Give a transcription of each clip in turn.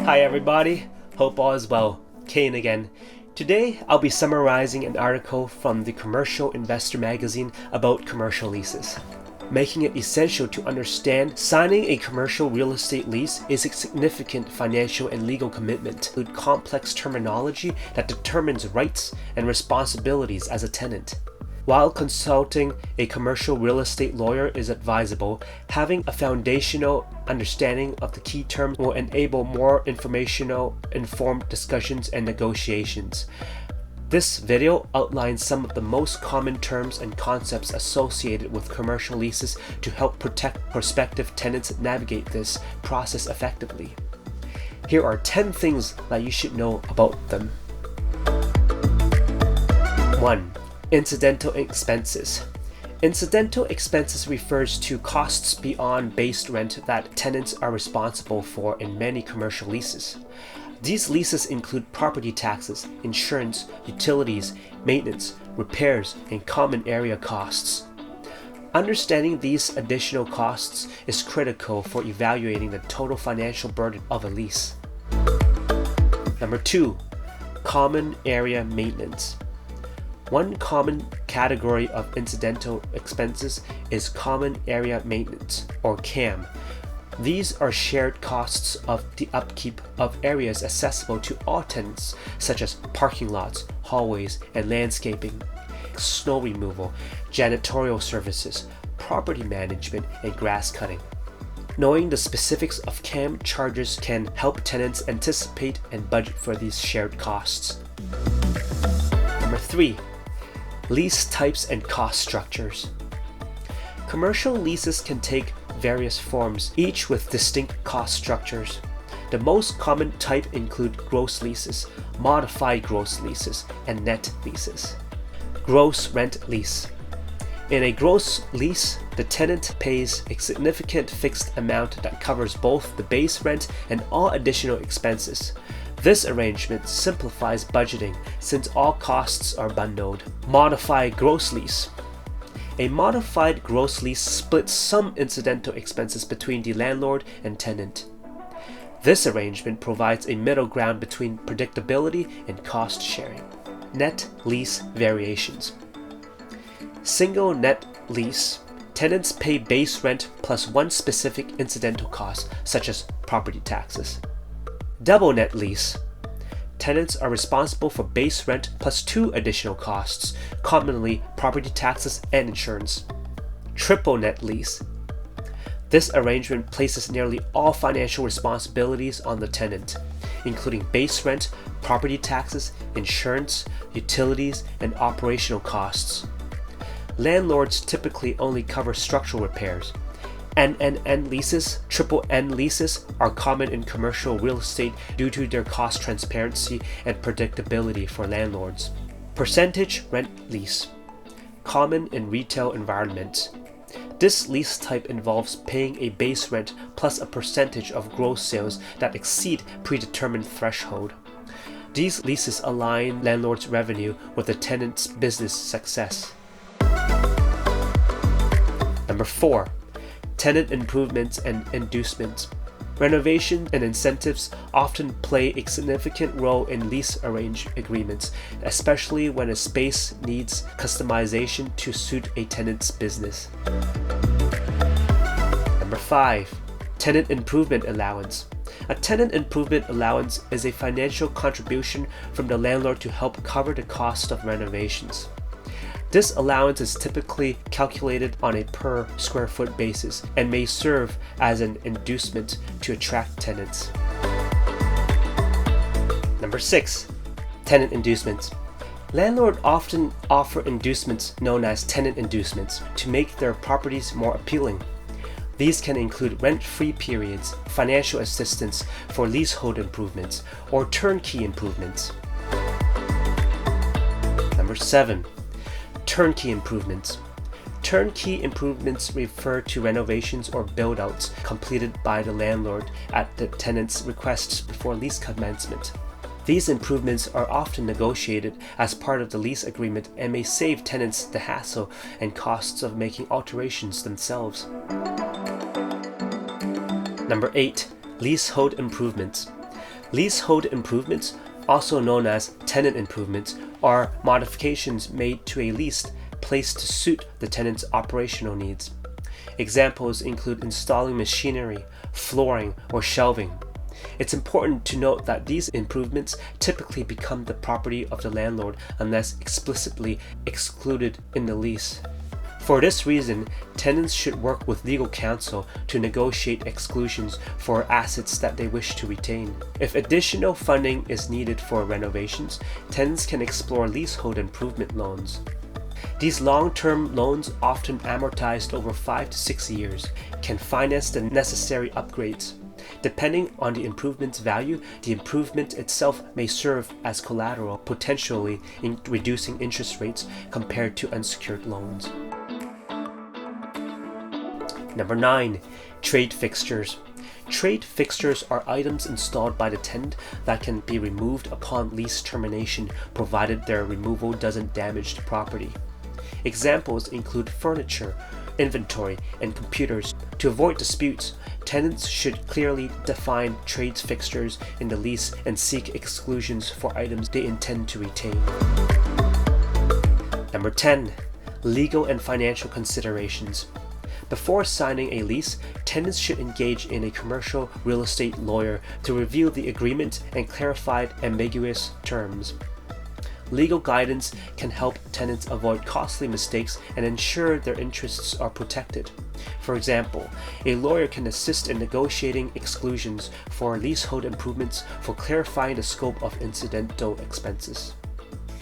Hi everybody, hope all is well. Kane again. Today I'll be summarizing an article from the Commercial Investor magazine about commercial leases. Making it essential to understand signing a commercial real estate lease is a significant financial and legal commitment with complex terminology that determines rights and responsibilities as a tenant. While consulting a commercial real estate lawyer is advisable, having a foundational understanding of the key terms will enable more informational, informed discussions and negotiations. This video outlines some of the most common terms and concepts associated with commercial leases to help protect prospective tenants navigate this process effectively. Here are 10 things that you should know about them. 1. Incidental expenses. Incidental expenses refers to costs beyond base rent that tenants are responsible for in many commercial leases. These leases include property taxes, insurance, utilities, maintenance, repairs, and common area costs. Understanding these additional costs is critical for evaluating the total financial burden of a lease. Number 2. Common area maintenance. One common category of incidental expenses is common area maintenance, or CAM. These are shared costs of the upkeep of areas accessible to all tenants, such as parking lots, hallways, and landscaping, snow removal, janitorial services, property management, and grass cutting. Knowing the specifics of CAM charges can help tenants anticipate and budget for these shared costs. Number 3. Lease types and cost structures. Commercial leases can take various forms, each with distinct cost structures. The most common type include gross leases, modified gross leases, and net leases. Gross rent lease. In a gross lease, the tenant pays a significant fixed amount that covers both the base rent and all additional expenses. This arrangement simplifies budgeting since all costs are bundled. Modified gross lease. A modified gross lease splits some incidental expenses between the landlord and tenant. This arrangement provides a middle ground between predictability and cost sharing. Net lease variations. Single net lease. Tenants pay base rent plus one specific incidental cost, such as property taxes. Double net lease. Tenants are responsible for base rent plus two additional costs, commonly property taxes and insurance. Triple net lease. This arrangement places nearly all financial responsibilities on the tenant, including base rent, property taxes, insurance, utilities, and operational costs. Landlords typically only cover structural repairs. NNN leases, triple N leases are common in commercial real estate due to their cost transparency and predictability for landlords. Percentage rent lease, common in retail environments. This lease type involves paying a base rent plus a percentage of gross sales that exceed predetermined threshold. These leases align landlord's revenue with the tenant's business success. Number 4. Tenant improvements and inducements. Renovation and incentives often play a significant role in lease agreements, especially when a space needs customization to suit a tenant's business. Number 5. Tenant improvement allowance. A tenant improvement allowance is a financial contribution from the landlord to help cover the cost of renovations. This allowance is typically calculated on a per square foot basis and may serve as an inducement to attract tenants. Number 6. Tenant inducements. Landlords often offer inducements known as tenant inducements to make their properties more appealing. These can include rent-free periods, financial assistance for leasehold improvements, or turnkey improvements. Number 7. Turnkey improvements. Turnkey improvements refer to renovations or build-outs completed by the landlord at the tenant's request before lease commencement. These improvements are often negotiated as part of the lease agreement and may save tenants the hassle and costs of making alterations themselves. Number 8. Leasehold improvements. Leasehold improvements, also known as tenant improvements, are modifications made to a lease placed to suit the tenant's operational needs. Examples include installing machinery, flooring, or shelving. It's important to note that these improvements typically become the property of the landlord unless explicitly excluded in the lease. For this reason, tenants should work with legal counsel to negotiate exclusions for assets that they wish to retain. If additional funding is needed for renovations, tenants can explore leasehold improvement loans. These long-term loans, often amortized over 5 to 6 years, can finance the necessary upgrades. Depending on the improvement's value, the improvement itself may serve as collateral, potentially in reducing interest rates compared to unsecured loans. Number 9. Trade fixtures. Trade fixtures are items installed by the tenant that can be removed upon lease termination, provided their removal doesn't damage the property. Examples include furniture, inventory, and computers. To avoid disputes, tenants should clearly define trade fixtures in the lease and seek exclusions for items they intend to retain. Number 10. Legal and financial considerations. Before signing a lease, tenants should engage in a commercial real estate lawyer to review the agreement and clarify ambiguous terms. Legal guidance can help tenants avoid costly mistakes and ensure their interests are protected. For example, a lawyer can assist in negotiating exclusions for leasehold improvements for clarifying the scope of incidental expenses.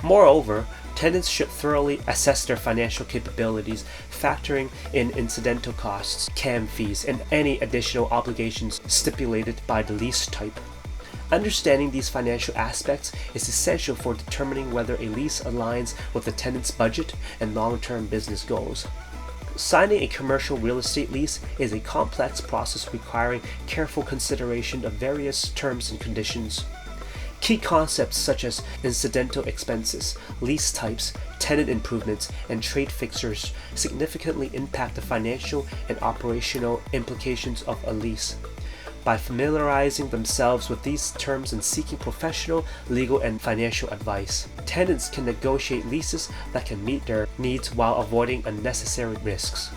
Moreover, tenants should thoroughly assess their financial capabilities, factoring in incidental costs, CAM fees, and any additional obligations stipulated by the lease type. Understanding these financial aspects is essential for determining whether a lease aligns with the tenant's budget and long-term business goals. Signing a commercial real estate lease is a complex process requiring careful consideration of various terms and conditions. Key concepts such as incidental expenses, lease types, tenant improvements, and trade fixtures significantly impact the financial and operational implications of a lease. By familiarizing themselves with these terms and seeking professional, legal, and financial advice, tenants can negotiate leases that can meet their needs while avoiding unnecessary risks.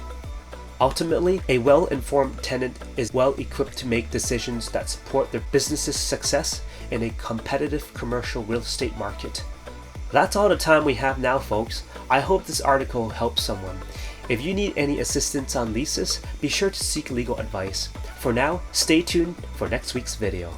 Ultimately, a well-informed tenant is well-equipped to make decisions that support their business's success in a competitive commercial real estate market. That's all the time we have now, folks. I hope this article helps someone. If you need any assistance on leases, be sure to seek legal advice. For now, stay tuned for next week's video.